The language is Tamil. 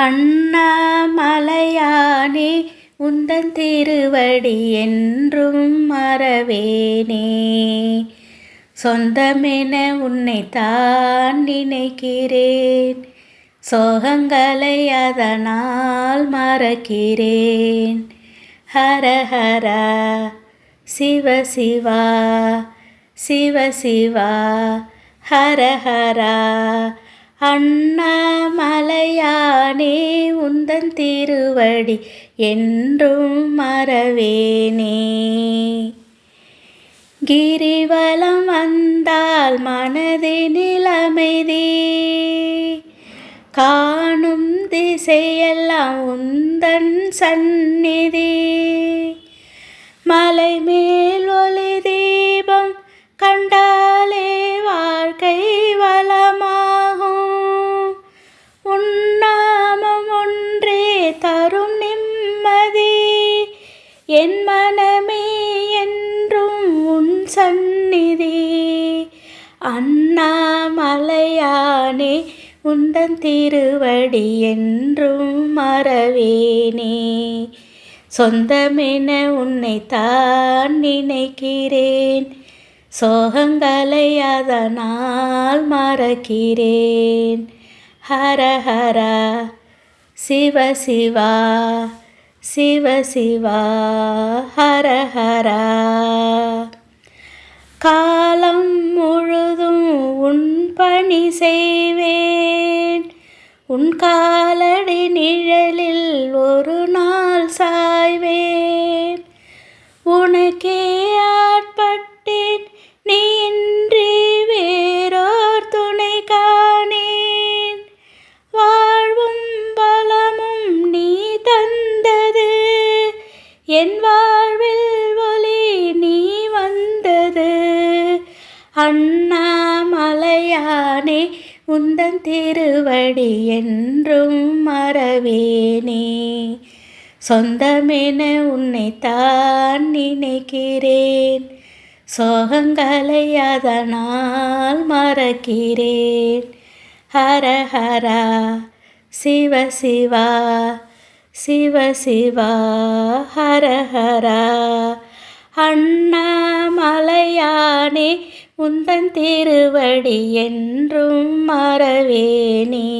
அண்ணாமலையானே உந்தன் திருவடி என்றும் மறவேனே. சொந்தமென உன்னைத்தான் நினைக்கிறேன், சோகங்களை அதனால் மறக்கிறேன். ஹர ஹரா சிவ சிவா சிவ சிவா ஹர ஹரா. அண்ணாமலையானே உந்தன் திருவடி என்றும் மறவேனே. கிரிவலம் வந்தால் மனதினில் அமைதி, காணும் திசையெல்லாம் உந்தன் சந்நிதி. மலை மேல் ஒளி தீபம் கண்டாலே வாழ்க்கை வளமாகும், உன்னாமம் ஒன்றே தரும் நிம்மதி. என் மனமே என்றும் உன் சந்நிதி. அண்ணாமலையானே உந்தன் திருவடி என்றும் மறவேனே. சொந்தமென உன்னைத்தான் நினைக்கிறேன், சோகங்களை அதனால் மறக்கிறேன். ஹர ஹரா சிவ சிவா சிவ சிவா ஹர ஹரா. காலம் முழுதும் உன் பணி செய்வேன், உன் காலடி நிழலில் ஒரு நாள் சாய்வேன். உனக்கே ஆட்பட்டேன், நீ இன்றி வேறோர் துணை காணேன். வாழ்வும் பலமும் நீ தந்தது, என் வாழ்வில் ஒளி நீ வந்தது. அண்ணாமலையானே உந்தன் திருவடி என்றும் மறவேனே. சொந்தமென உன்னைத்தான் நினைக்கிறேன், சோகங்களை அதனால் மறக்கிறேன். ஹர ஹரா சிவ சிவா சிவ சிவா ஹர ஹரா. அண்ணாமலையானே உந்தன் திருவடி என்றும் மறவேனே.